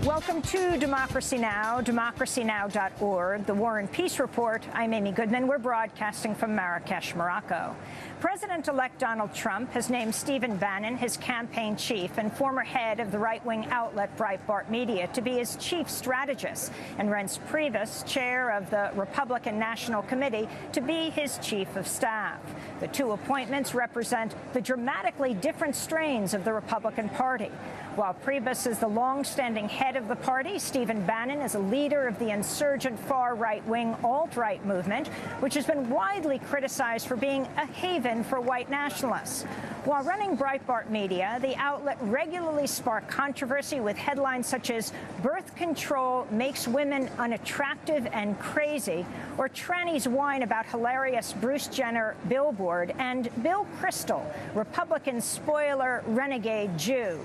Welcome to Democracy Now!, democracynow.org, the War and Peace Report. I'm Amy Goodman. We're broadcasting from Marrakesh, Morocco. President-elect Donald Trump has named Stephen Bannon, his campaign chief and former head of the right-wing outlet Breitbart Media, to be his chief strategist, and Reince Priebus, chair of the Republican National Committee, to be his chief of staff. The two appointments represent the dramatically different strains of the Republican Party. While Priebus is the long-standing head of the party, Stephen Bannon is a leader of the insurgent far-right-wing alt-right movement, which has been widely criticized for being a haven for white nationalists. While running Breitbart Media, the outlet regularly sparked controversy with headlines such as "Birth Control Makes Women Unattractive and Crazy," or "Trannies Whine About Hilarious Bruce Jenner Billboard," and "Bill Kristol, Republican Spoiler Renegade Jew."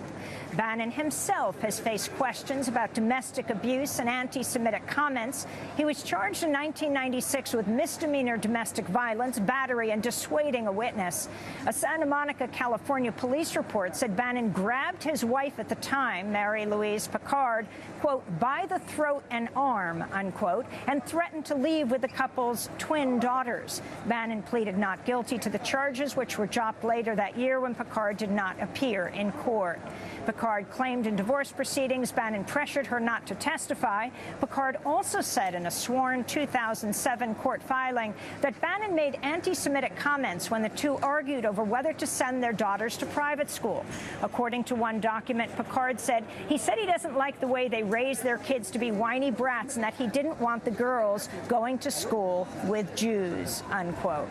Bannon himself has faced questions about domestic abuse and anti-Semitic comments. He was charged in 1996 with misdemeanor domestic violence, battery, and dissuading a witness. A Santa Monica, California police report said Bannon grabbed his wife at the time, Mary Louise Picard, quote, by the throat and arm, unquote, and threatened to leave with the couple's twin daughters. Bannon pleaded not guilty to the charges, which were dropped later that year when Picard did not appear in court. Picard claimed in divorce proceedings Bannon pressured her not to testify. Picard also said in a sworn 2007 court filing that Bannon made anti-Semitic comments when the two argued over whether to send their daughters to private school. According to one document, Picard said he doesn't like the way they raise their kids to be whiny brats and that he didn't want the girls going to school with Jews, unquote.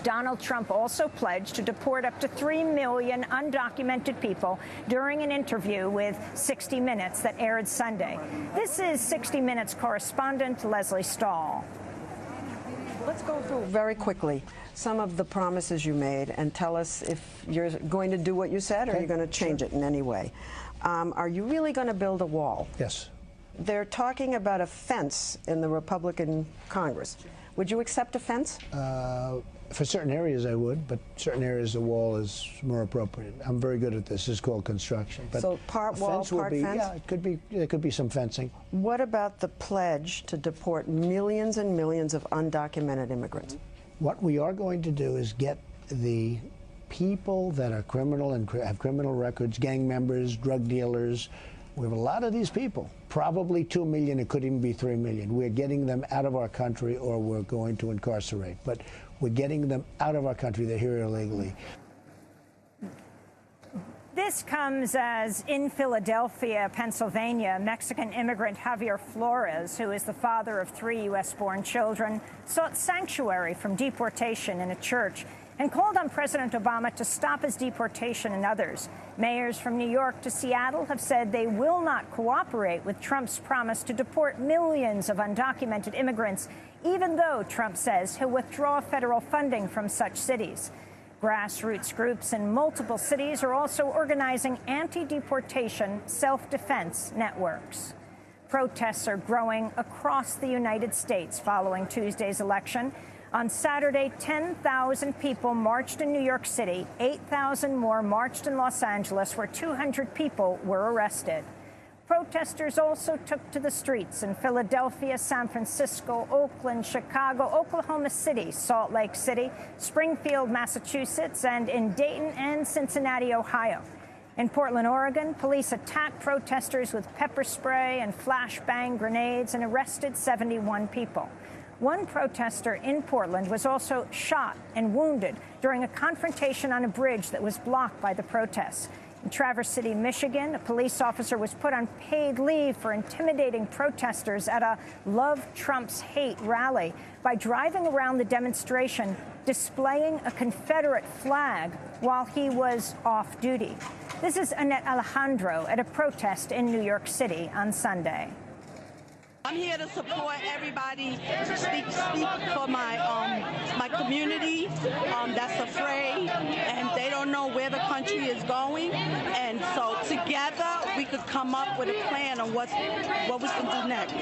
Donald Trump also pledged to deport up to 3 million undocumented people during an interview with 60 Minutes that aired Sunday. This is 60 Minutes correspondent Lesley Stahl. Let's go through very quickly some of the promises you made and tell us if you're going to do what you said or you're going to change it in any way. Are you really going to build a wall? Yes. They're talking about a fence in the Republican Congress. Would you accept a fence? For certain areas I would, but certain areas the wall is more appropriate. I'm very good at this. It's called construction. But so part wall, part fence? Yeah, it could be. There could be some fencing. What about the pledge to deport millions and millions of undocumented immigrants? What we are going to do is get the people that are criminal and have criminal records, gang members, drug dealers. We have a lot of these people, probably 2 million, it could even be 3 million. We're getting them out of our country or we're going to incarcerate. But we're getting them out of our country. They're here illegally. This comes as in Philadelphia, Pennsylvania, Mexican immigrant Javier Flores, who is the father of 3 U.S.-born children, sought sanctuary from deportation in a church and called on President Obama to stop his deportation and others. Mayors from New York to Seattle have said they will not cooperate with Trump's promise to deport millions of undocumented immigrants, even though Trump says he'll withdraw federal funding from such cities. Grassroots groups in multiple cities are also organizing anti-deportation self-defense networks. Protests are growing across the United States following Tuesday's election. On Saturday, 10,000 people marched in New York City. 8,000 more marched in Los Angeles, where 200 people were arrested. Protesters also took to the streets in Philadelphia, San Francisco, Oakland, Chicago, Oklahoma City, Salt Lake City, Springfield, Massachusetts, and in Dayton and Cincinnati, Ohio. In Portland, Oregon, police attacked protesters with pepper spray and flashbang grenades and arrested 71 people. One protester in Portland was also shot and wounded during a confrontation on a bridge that was blocked by the protests. In Traverse City, Michigan, a police officer was put on paid leave for intimidating protesters at a Love Trump's Hate rally by driving around the demonstration displaying a Confederate flag while he was off duty. This is Annette Alejandro at a protest in New York City on Sunday. I'm here to support everybody, speak for my community that's afraid, and they don't know where the country is going. And so together we could come up with a plan on what we can do next.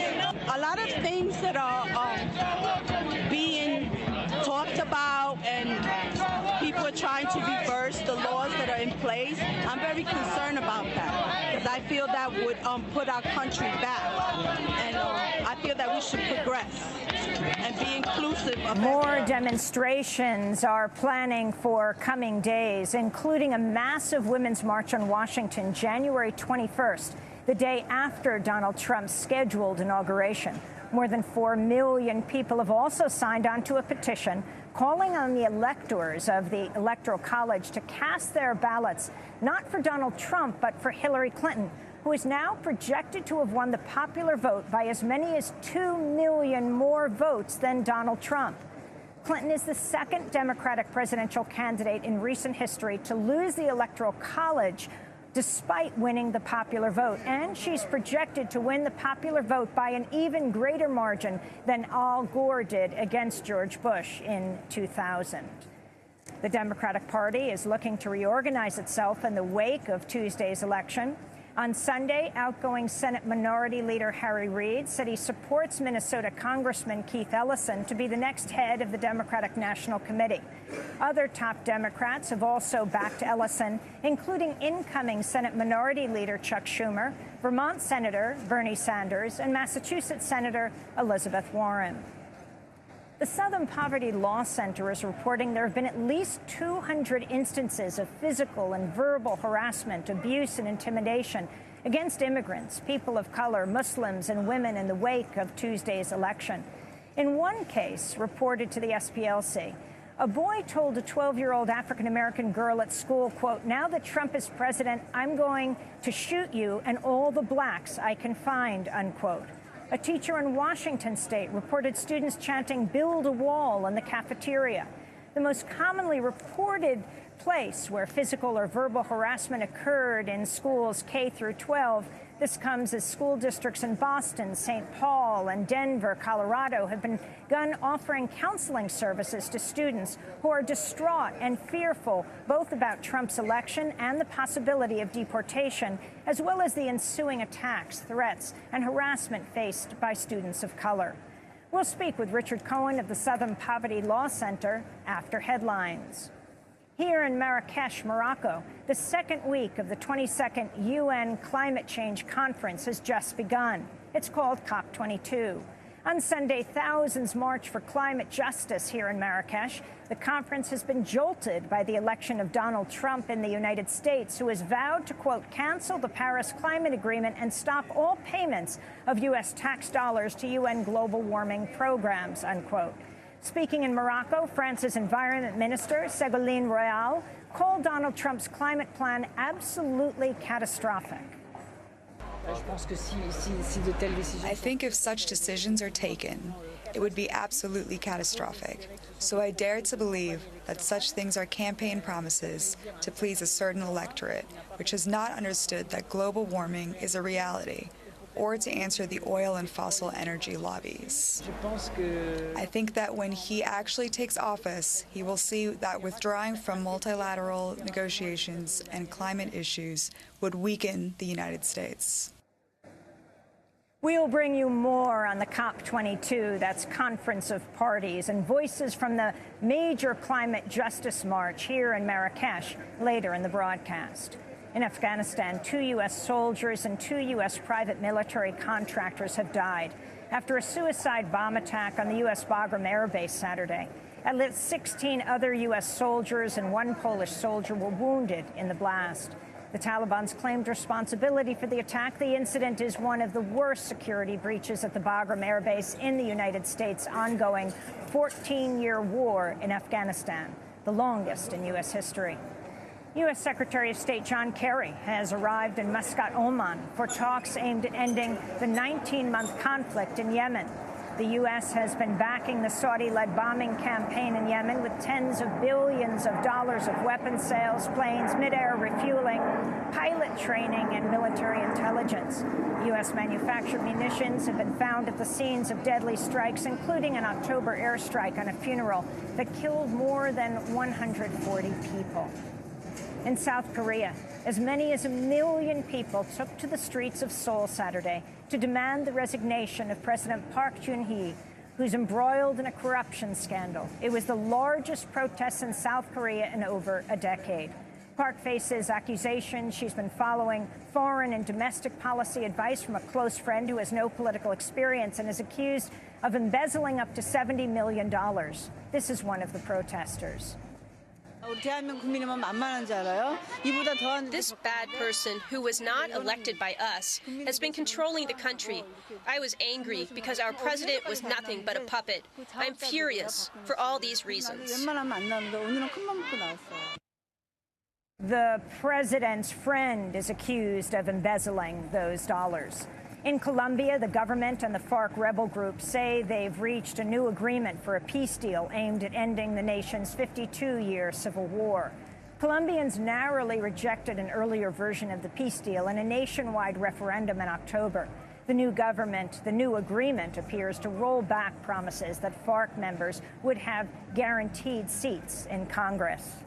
A lot of things that are being talked about, and people are trying to reverse the laws that are in place. I'm very concerned about that, because I feel that would put our country back. And I feel that we should progress and be inclusive of More demonstrations are planning for coming days, including a massive women's march on Washington, January 21st, the day after Donald Trump's scheduled inauguration. More than 4 million people have also signed on to a petition calling on the electors of the Electoral College to cast their ballots not for Donald Trump, but for Hillary Clinton, who is now projected to have won the popular vote by as many as 2 million more votes than Donald Trump. Clinton is the second Democratic presidential candidate in recent history to lose the Electoral College despite winning the popular vote. And she's projected to win the popular vote by an even greater margin than Al Gore did against George Bush in 2000. The Democratic Party is looking to reorganize itself in the wake of Tuesday's election. On Sunday, outgoing Senate Minority Leader Harry Reid said he supports Minnesota Congressman Keith Ellison to be the next head of the Democratic National Committee. Other top Democrats have also backed Ellison, including incoming Senate Minority Leader Chuck Schumer, Vermont Senator Bernie Sanders, and Massachusetts Senator Elizabeth Warren. The Southern Poverty Law Center is reporting there have been at least 200 instances of physical and verbal harassment, abuse, and intimidation against immigrants, people of color, Muslims, and women in the wake of Tuesday's election. In one case, reported to the SPLC, a boy told a 12-year-old African-American girl at school, quote, "Now that Trump is president, I'm going to shoot you and all the blacks I can find," unquote. A teacher in Washington state reported students chanting, "Build a wall," in the cafeteria. The most commonly reported place where physical or verbal harassment occurred in schools K through 12. This comes as school districts in Boston, St. Paul, and Denver, Colorado have begun offering counseling services to students who are distraught and fearful both about Trump's election and the possibility of deportation, as well as the ensuing attacks, threats, and harassment faced by students of color. We'll speak with Richard Cohen of the Southern Poverty Law Center after headlines. Here in Marrakesh, Morocco, the second week of the 22nd UN Climate Change Conference has just begun. It's called COP22. On Sunday, thousands marched for climate justice here in Marrakesh. The conference has been jolted by the election of Donald Trump in the United States, who has vowed to, quote, cancel the Paris Climate Agreement and stop all payments of U.S. tax dollars to UN global warming programs, unquote. Speaking in Morocco, France's Environment Minister, Ségolène Royal, called Donald Trump's climate plan absolutely catastrophic. I think if such decisions are taken, it would be absolutely catastrophic. So I dare to believe that such things are campaign promises to please a certain electorate, which has not understood that global warming is a reality, or to answer the oil and fossil energy lobbies. I think that when he actually takes office, he will see that withdrawing from multilateral negotiations and climate issues would weaken the United States. We'll bring you more on the COP22, that's Conference of Parties, and voices from the major climate justice march here in Marrakesh later in the broadcast. In Afghanistan, 2 U.S. soldiers and 2 U.S. private military contractors have died after a suicide bomb attack on the U.S. Bagram Air Base Saturday. At least 16 other U.S. soldiers and 1 Polish soldier were wounded in the blast. The Taliban's claimed responsibility for the attack. The incident is one of the worst security breaches at the Bagram Air Base in the United States' ongoing 14-year war in Afghanistan, the longest in U.S. history. U.S. Secretary of State John Kerry has arrived in Muscat, Oman, for talks aimed at ending the 19-month conflict in Yemen. The U.S. has been backing the Saudi-led bombing campaign in Yemen with tens of billions of dollars of weapons sales, planes, mid-air refueling, pilot training, and military intelligence. U.S. manufactured munitions have been found at the scenes of deadly strikes, including an October airstrike on a funeral that killed more than 140 people. In South Korea, as many as 1 million people took to the streets of Seoul Saturday to demand the resignation of President Park Geun-hye, who's embroiled in a corruption scandal. It was the largest protest in South Korea in over a decade. Park faces accusations she's been following foreign and domestic policy advice from a close friend who has no political experience and is accused of embezzling up to $70 million. This is one of the protesters. This bad person, who was not elected by us, has been controlling the country. I was angry because our president was nothing but a puppet. I'm furious for all these reasons. The president's friend is accused of embezzling those dollars. In Colombia, the government and the FARC rebel group say they've reached a new agreement for a peace deal aimed at ending the nation's 52-year civil war. Colombians narrowly rejected an earlier version of the peace deal in a nationwide referendum in October. The new government, the new agreement, appears to roll back promises that FARC members would have guaranteed seats in Congress.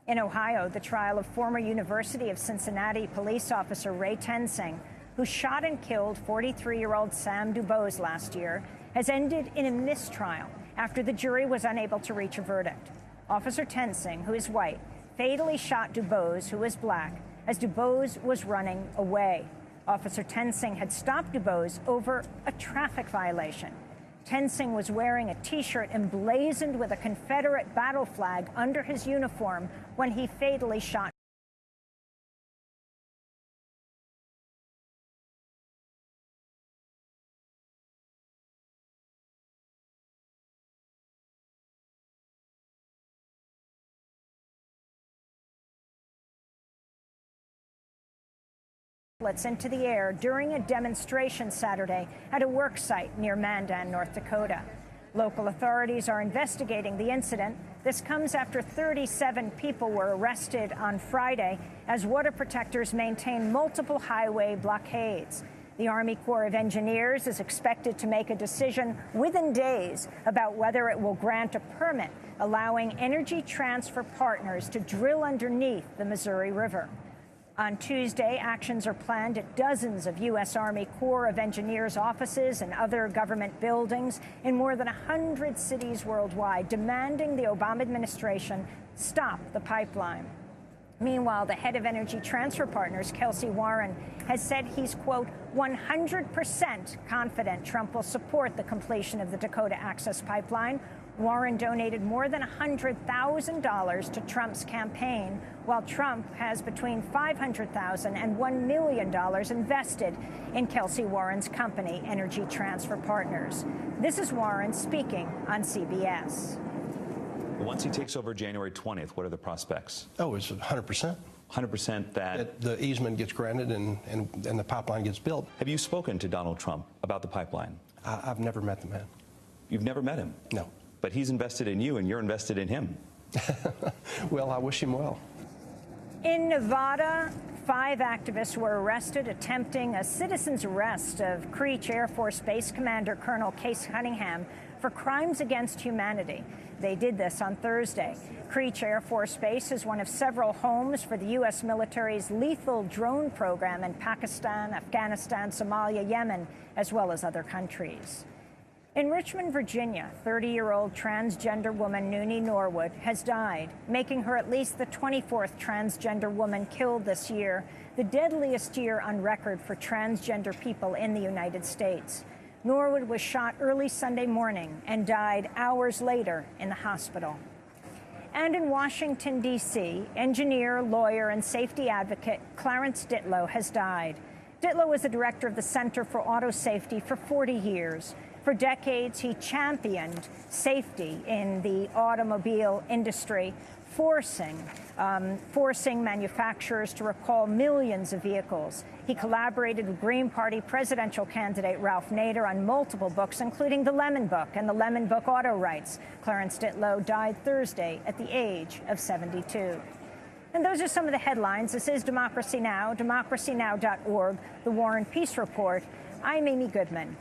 In Ohio, the trial of former University of Cincinnati police officer Ray Tensing, who shot and killed 43-year-old Sam Dubose last year, has ended in a mistrial after the jury was unable to reach a verdict. Officer Tensing, who is white, fatally shot Dubose, who is black, as Dubose was running away. Officer Tensing had stopped Dubose over a traffic violation. Tensing was wearing a T-shirt emblazoned with a Confederate battle flag under his uniform when he fatally shot. Into the air during a demonstration Saturday at a work site near Mandan, North Dakota. Local authorities are investigating the incident. This comes after 37 people were arrested on Friday as water protectors maintain multiple highway blockades. The Army Corps of Engineers is expected to make a decision within days about whether it will grant a permit allowing Energy Transfer Partners to drill underneath the Missouri River. On Tuesday, actions are planned at dozens of U.S. Army Corps of Engineers offices and other government buildings in more than 100 cities worldwide, demanding the Obama administration stop the pipeline. Meanwhile, the head of Energy Transfer Partners, Kelsey Warren, has said he's, quote, 100% confident Trump will support the completion of the Dakota Access Pipeline. Warren donated more than $100,000 to Trump's campaign, while Trump has between $500,000 and $1 million invested in Kelsey Warren's company, Energy Transfer Partners. This is Warren speaking on CBS. Once he takes over January 20th, what are the prospects? Oh, it's 100%. 100% that the easement gets granted and the pipeline gets built. Have you spoken to Donald Trump about the pipeline? I've never met the man. You've never met him? No. But he's invested in you and you're invested in him. Well, I wish him well. In Nevada, 5 activists were arrested attempting a citizen's arrest of Creech Air Force Base Commander Colonel Case Cunningham for crimes against humanity. They did this on Thursday. Creech Air Force Base is one of several homes for the U.S. military's lethal drone program in Pakistan, Afghanistan, Somalia, Yemen, as well as other countries. In Richmond, Virginia, 30-year-old transgender woman Noonie Norwood has died, making her at least the 24th transgender woman killed this year, the deadliest year on record for transgender people in the United States. Norwood was shot early Sunday morning and died hours later in the hospital. And in Washington, D.C., engineer, lawyer, and safety advocate Clarence Ditlow has died. Ditlow was the director of the Center for Auto Safety for 40 years. For decades, he championed safety in the automobile industry, forcing manufacturers to recall millions of vehicles. He collaborated with Green Party presidential candidate Ralph Nader on multiple books, including The Lemon Book and The Lemon Book Auto Rights. Clarence Ditlow died Thursday at the age of 72. And those are some of the headlines. This is Democracy Now!, democracynow.org, The War and Peace Report. I'm Amy Goodman.